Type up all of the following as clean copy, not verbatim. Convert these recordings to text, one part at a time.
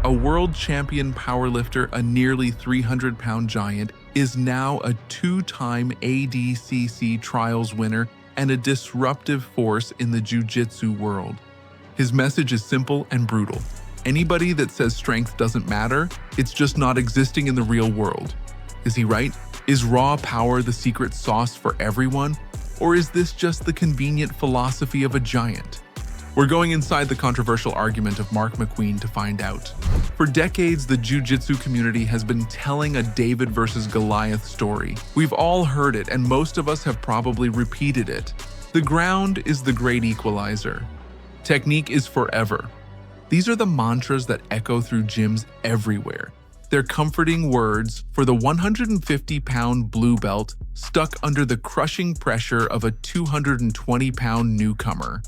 a world champion powerlifter, a nearly 300-pound giant, is now a two-time ADCC trials winner and a disruptive force in the jiu-jitsu world. His message is simple and brutal. Anybody that says strength doesn't matter, it's just not existing in the real world. Is he right? Is raw power the secret sauce for everyone? Or is this just the convenient philosophy of a giant? We're going inside the controversial argument of Mark MacQueen to find out. For decades, the jiu-jitsu community has been telling a David versus Goliath story. We've all heard it, and most of us have probably repeated it. The ground is the great equalizer. Technique is forever. These are the mantras that echo through gyms everywhere. They're comforting words for the 150-pound blue belt stuck under the crushing pressure of a 220-pound newcomer.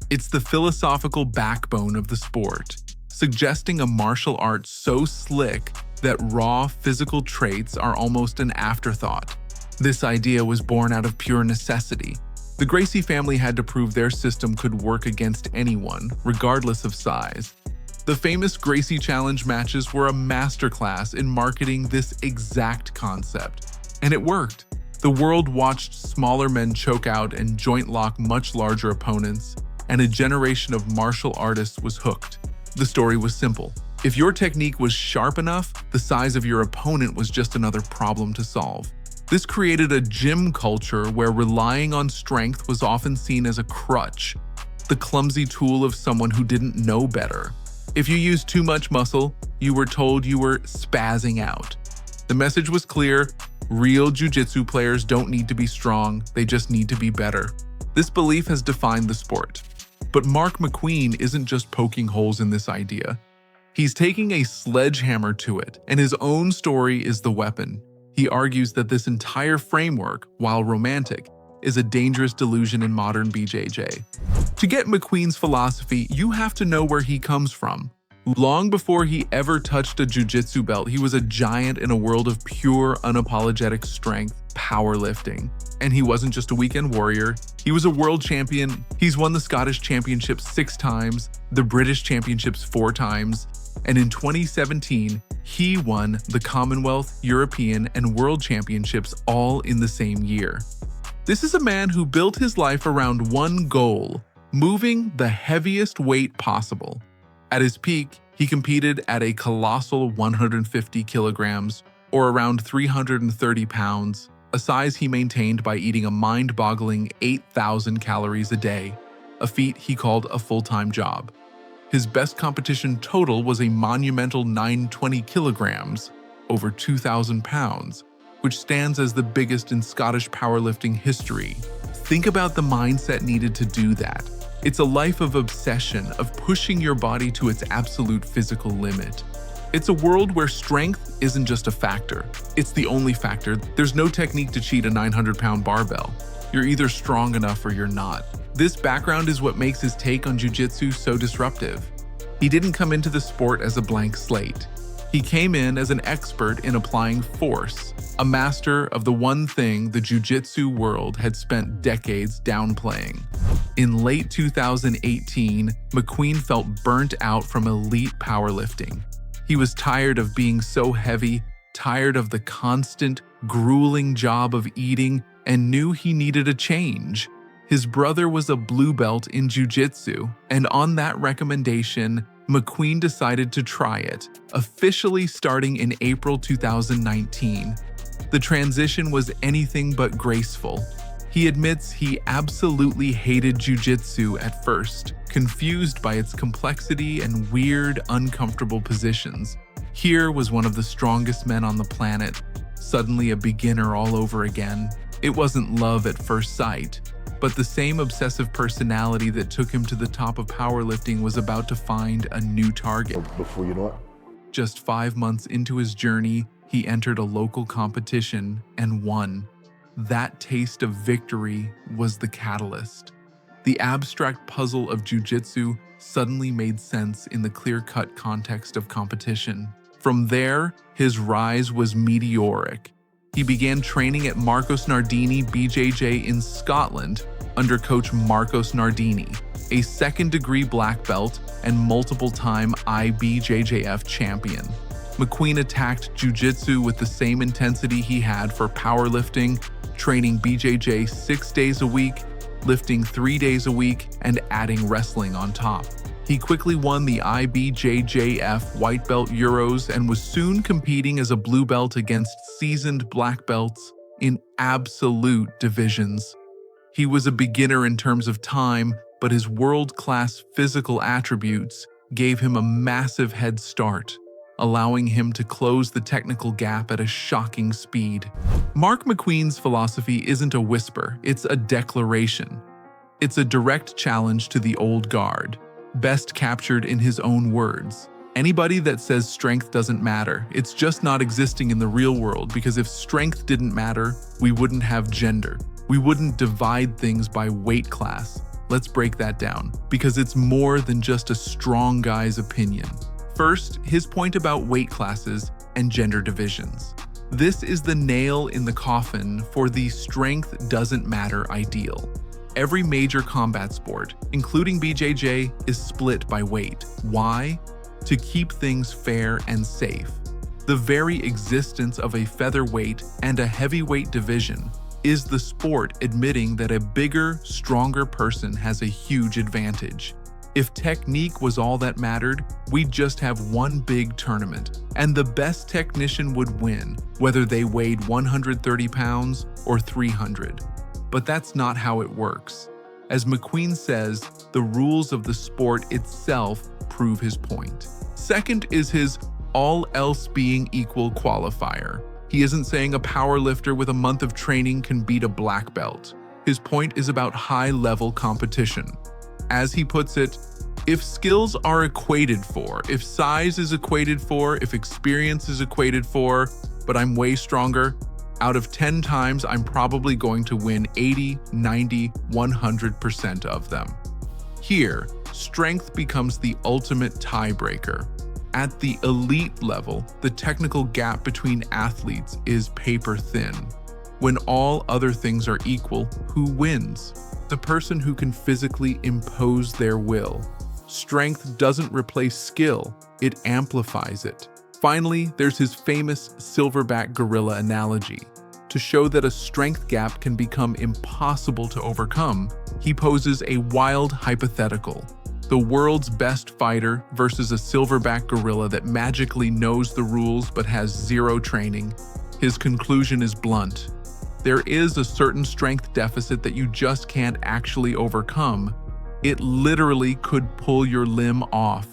It's the philosophical backbone of the sport, suggesting a martial art so slick that raw physical traits are almost an afterthought. This idea was born out of pure necessity. The Gracie family had to prove their system could work against anyone, regardless of size. The famous Gracie Challenge matches were a masterclass in marketing this exact concept. And it worked. The world watched smaller men choke out and joint lock much larger opponents, and a generation of martial artists was hooked. The story was simple. If your technique was sharp enough, the size of your opponent was just another problem to solve. This created a gym culture where relying on strength was often seen as a crutch, the clumsy tool of someone who didn't know better. If you used too much muscle, you were told you were spazzing out. The message was clear: real jiu-jitsu players don't need to be strong, they just need to be better. This belief has defined the sport. But Mark MacQueen isn't just poking holes in this idea. He's taking a sledgehammer to it, and his own story is the weapon. He argues that this entire framework, while romantic, is a dangerous delusion in modern BJJ. To get MacQueen's philosophy, you have to know where he comes from. Long before he ever touched a jiu-jitsu belt, he was a giant in a world of pure, unapologetic strength, powerlifting. And he wasn't just a weekend warrior, he was a world champion. He's won the Scottish Championship 6 times, the British Championships 4 times, and in 2017, he won the Commonwealth, European, and World Championships all in the same year. This is a man who built his life around one goal: moving the heaviest weight possible. At his peak, he competed at a colossal 150 kilograms, or around 330 pounds, a size he maintained by eating a mind-boggling 8,000 calories a day, a feat he called a full-time job. His best competition total was a monumental 920 kilograms, over 2,000 pounds, which stands as the biggest in Scottish powerlifting history. Think about the mindset needed to do that. It's a life of obsession, of pushing your body to its absolute physical limit. It's a world where strength isn't just a factor. It's the only factor. There's no technique to cheat a 900-pound barbell. You're either strong enough or you're not. This background is what makes his take on jiu-jitsu so disruptive. He didn't come into the sport as a blank slate. He came in as an expert in applying force, a master of the one thing the jiu-jitsu world had spent decades downplaying. In late 2018, McQueen felt burnt out from elite powerlifting. He was tired of being so heavy, tired of the constant, grueling job of eating, and knew he needed a change. His brother was a blue belt in jiu-jitsu, and on that recommendation, McQueen decided to try it, officially starting in April 2019. The transition was anything but graceful. He admits he absolutely hated jiu-jitsu at first, confused by its complexity and weird, uncomfortable positions. Here was one of the strongest men on the planet, suddenly a beginner all over again. It wasn't love at first sight, but the same obsessive personality that took him to the top of powerlifting was about to find a new target. Before you know it. Just 5 months into his journey, he entered a local competition and won. That taste of victory was the catalyst. The abstract puzzle of jiu-jitsu suddenly made sense in the clear-cut context of competition. From there, his rise was meteoric. He began training at Marcos Nardini BJJ in Scotland under coach Marcos Nardini. a second-degree black belt and multiple-time IBJJF champion. McQueen attacked jiu-jitsu with the same intensity he had for powerlifting, training BJJ 6 days a week, lifting 3 days a week, and adding wrestling on top. He quickly won the IBJJF White Belt Euros and was soon competing as a blue belt against seasoned black belts in absolute divisions. He was a beginner in terms of time, but his world-class physical attributes gave him a massive head start, allowing him to close the technical gap at a shocking speed. Mark MacQueen's philosophy isn't a whisper, it's a declaration. It's a direct challenge to the old guard, best captured in his own words. Anybody that says strength doesn't matter, it's just not existing in the real world, because if strength didn't matter, we wouldn't have gender. We wouldn't divide things by weight class. Let's break that down, because it's more than just a strong guy's opinion. First, his point about weight classes and gender divisions. This is the nail in the coffin for the strength doesn't matter ideal. Every major combat sport, including BJJ, is split by weight. Why? To keep things fair and safe. The very existence of a featherweight and a heavyweight division is the sport admitting that a bigger, stronger person has a huge advantage. If technique was all that mattered, we'd just have one big tournament, and the best technician would win, whether they weighed 130 pounds or 300. But that's not how it works. As McQueen says, the rules of the sport itself prove his point. Second is his all else being equal qualifier. He isn't saying a powerlifter with a month of training can beat a black belt. His point is about high-level competition. As he puts it, if skills are equated for, if size is equated for, if experience is equated for, but I'm way stronger, out of 10 times, I'm probably going to win 80, 90, 100% of them. Here, strength becomes the ultimate tiebreaker. At the elite level, the technical gap between athletes is paper thin. When all other things are equal, who wins? The person who can physically impose their will. Strength doesn't replace skill, it amplifies it. Finally, there's his famous silverback gorilla analogy. To show that a strength gap can become impossible to overcome, he poses a wild hypothetical. The world's best fighter versus a silverback gorilla that magically knows the rules but has zero training. His conclusion is blunt. There is a certain strength deficit that you just can't actually overcome. It literally could pull your limb off.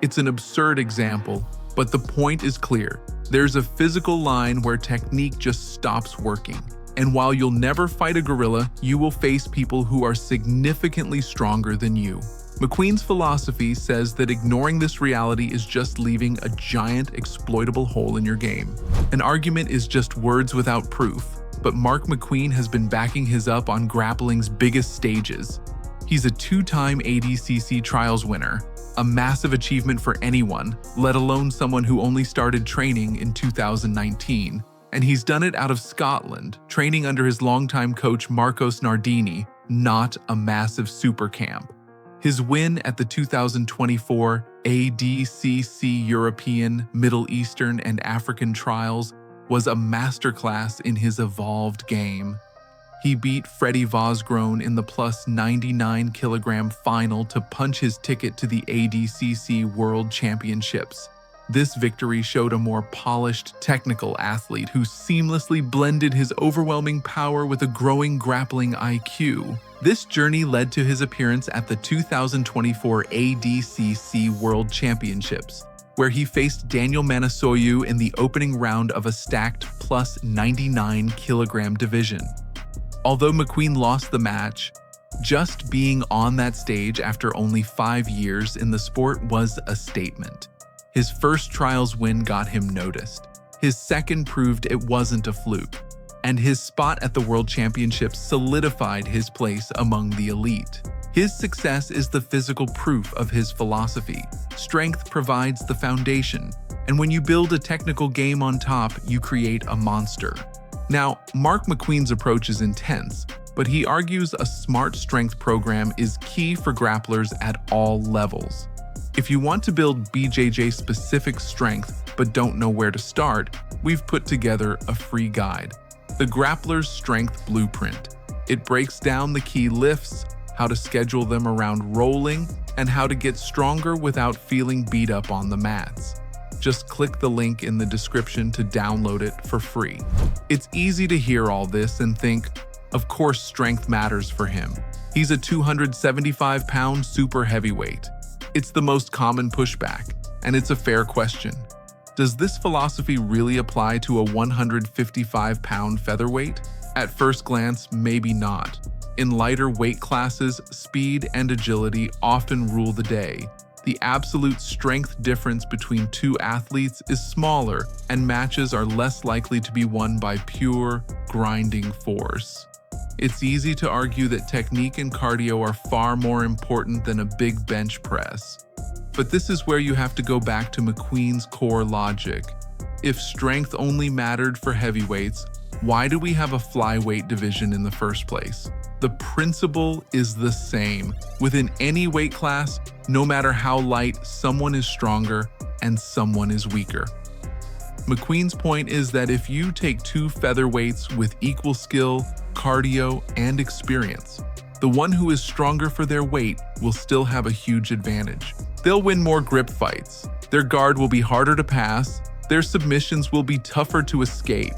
It's an absurd example, but the point is clear. There's a physical line where technique just stops working. And while you'll never fight a gorilla, you will face people who are significantly stronger than you. McQueen's philosophy says that ignoring this reality is just leaving a giant exploitable hole in your game. An argument is just words without proof, but Mark MacQueen has been backing his up on grappling's biggest stages. He's a 2-time ADCC trials winner, a massive achievement for anyone, let alone someone who only started training in 2019. And he's done it out of Scotland, training under his longtime coach Marcos Nardini, not a massive super camp. His win at the 2024 ADCC European, Middle Eastern, and African trials was a masterclass in his evolved game. He beat Freddie Vosgrone in the plus 99 kilogram final to punch his ticket to the ADCC World Championships. This victory showed a more polished, technical athlete who seamlessly blended his overwhelming power with a growing grappling IQ. This journey led to his appearance at the 2024 ADCC World Championships, where he faced Daniel Manasoyu in the opening round of a stacked plus 99 kilogram division. Although McQueen lost the match, just being on that stage after only 5 years in the sport was a statement. His first trials win got him noticed. His second proved it wasn't a fluke. And his spot at the World Championships solidified his place among the elite. His success is the physical proof of his philosophy. Strength provides the foundation, and when you build a technical game on top, you create a monster. Now, Mark MacQueen's approach is intense, but he argues a smart strength program is key for grapplers at all levels. If you want to build BJJ-specific strength but don't know where to start, we've put together a free guide, the Grappler's Strength Blueprint. It breaks down the key lifts, how to schedule them around rolling, and how to get stronger without feeling beat up on the mats. Just click the link in the description to download it for free. It's easy to hear all this and think, of course strength matters for him. He's a 275-pound super heavyweight. It's the most common pushback, and it's a fair question. Does this philosophy really apply to a 155-pound featherweight? At first glance, maybe not. In lighter weight classes, speed and agility often rule the day. The absolute strength difference between two athletes is smaller, and matches are less likely to be won by pure, grinding force. It's easy to argue that technique and cardio are far more important than a big bench press. But this is where you have to go back to McQueen's core logic. If strength only mattered for heavyweights, why do we have a flyweight division in the first place? The principle is the same. Within any weight class, no matter how light, someone is stronger and someone is weaker. McQueen's point is that if you take two featherweights with equal skill, cardio, and experience, the one who is stronger for their weight will still have a huge advantage. They'll win more grip fights, their guard will be harder to pass, their submissions will be tougher to escape.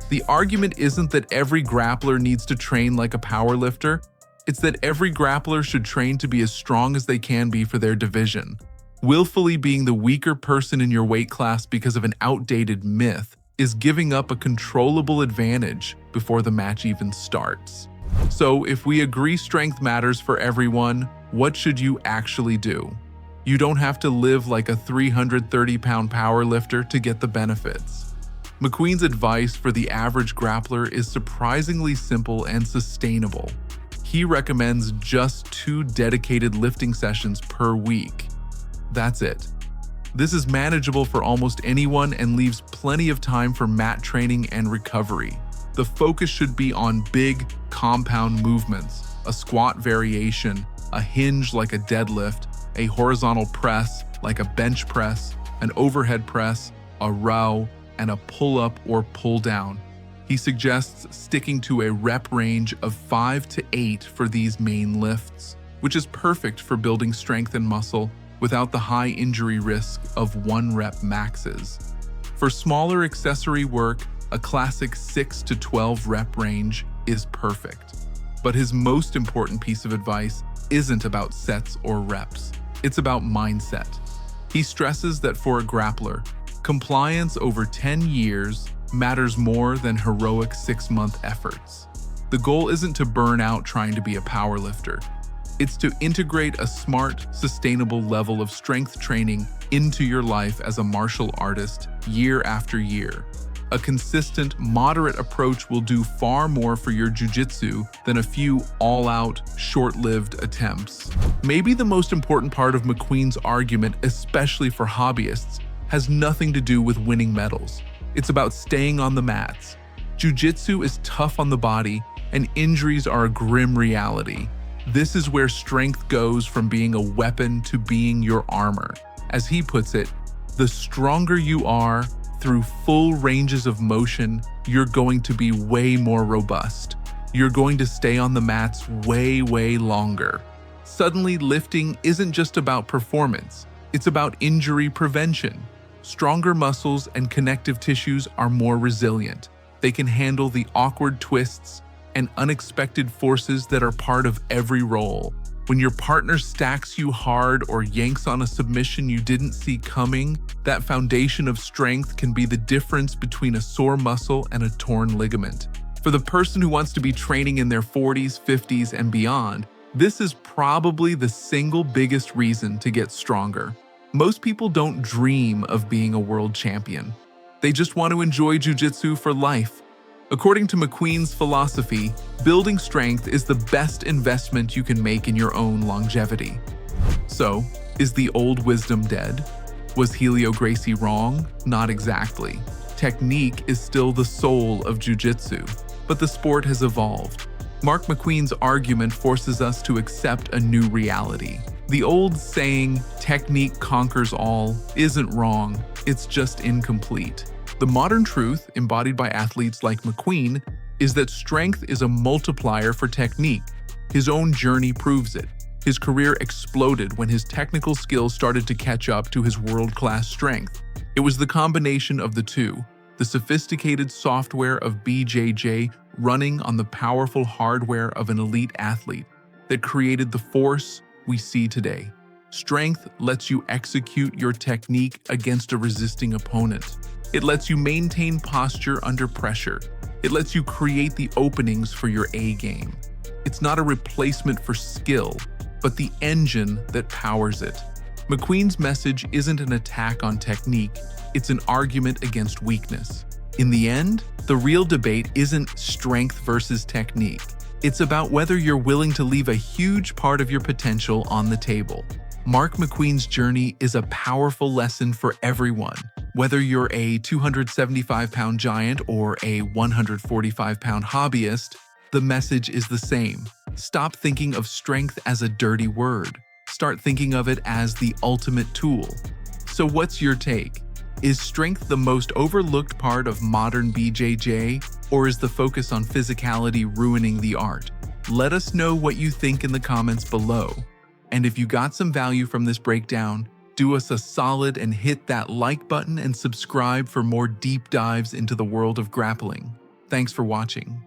The argument isn't that every grappler needs to train like a powerlifter, it's that every grappler should train to be as strong as they can be for their division. Willfully being the weaker person in your weight class because of an outdated myth is giving up a controllable advantage before the match even starts. So if we agree strength matters for everyone, what should you actually do? You don't have to live like a 330-pound powerlifter to get the benefits. McQueen's advice for the average grappler is surprisingly simple and sustainable. He recommends just 2 dedicated lifting sessions per week. That's it. This is manageable for almost anyone and leaves plenty of time for mat training and recovery. The focus should be on big, compound movements, a squat variation, a hinge like a deadlift, a horizontal press like a bench press, an overhead press, a row, and a pull-up or pull-down. He suggests sticking to a rep range of 5 to 8 for these main lifts, which is perfect for building strength and muscle without the high injury risk of 1-rep maxes. For smaller accessory work, a classic 6 to 12 rep range is perfect. But his most important piece of advice isn't about sets or reps, it's about mindset. He stresses that for a grappler, compliance over 10 years matters more than heroic 6-month efforts. The goal isn't to burn out trying to be a powerlifter. It's to integrate a smart, sustainable level of strength training into your life as a martial artist year after year. A consistent, moderate approach will do far more for your jiu-jitsu than a few all-out, short-lived attempts. Maybe the most important part of McQueen's argument, especially for hobbyists, has nothing to do with winning medals. It's about staying on the mats. Jiu-jitsu is tough on the body, and injuries are a grim reality. This is where strength goes from being a weapon to being your armor. As he puts it, the stronger you are, through full ranges of motion, you're going to be way more robust. You're going to stay on the mats way longer. Suddenly, lifting isn't just about performance, it's about injury prevention. Stronger muscles and connective tissues are more resilient. They can handle the awkward twists and unexpected forces that are part of every roll. When your partner stacks you hard or yanks on a submission you didn't see coming, that foundation of strength can be the difference between a sore muscle and a torn ligament. For the person who wants to be training in their 40s, 50s, and beyond, this is probably the single biggest reason to get stronger. Most people don't dream of being a world champion. They just want to enjoy jiu-jitsu for life. According to McQueen's philosophy, building strength is the best investment you can make in your own longevity. So, is the old wisdom dead? Was Helio Gracie wrong? Not exactly. Technique is still the soul of jiu-jitsu, but the sport has evolved. Mark MacQueen's argument forces us to accept a new reality. The old saying, technique conquers all, isn't wrong, it's just incomplete. The modern truth, embodied by athletes like McQueen, is that strength is a multiplier for technique. His own journey proves it. His career exploded when his technical skills started to catch up to his world-class strength. It was the combination of the two, the sophisticated software of BJJ running on the powerful hardware of an elite athlete, that created the force we see today. Strength lets you execute your technique against a resisting opponent. It lets you maintain posture under pressure. It lets you create the openings for your A game. It's not a replacement for skill, but the engine that powers it. McQueen's message isn't an attack on technique, it's an argument against weakness. In the end, the real debate isn't strength versus technique. It's about whether you're willing to leave a huge part of your potential on the table. Mark McQueen's journey is a powerful lesson for everyone. Whether you're a 275-pound giant or a 145-pound hobbyist, the message is the same. Stop thinking of strength as a dirty word. Start thinking of it as the ultimate tool. So what's your take? Is strength the most overlooked part of modern BJJ, or is the focus on physicality ruining the art? Let us know what you think in the comments below. And if you got some value from this breakdown, do us a solid and hit that like button and subscribe for more deep dives into the world of grappling. Thanks for watching.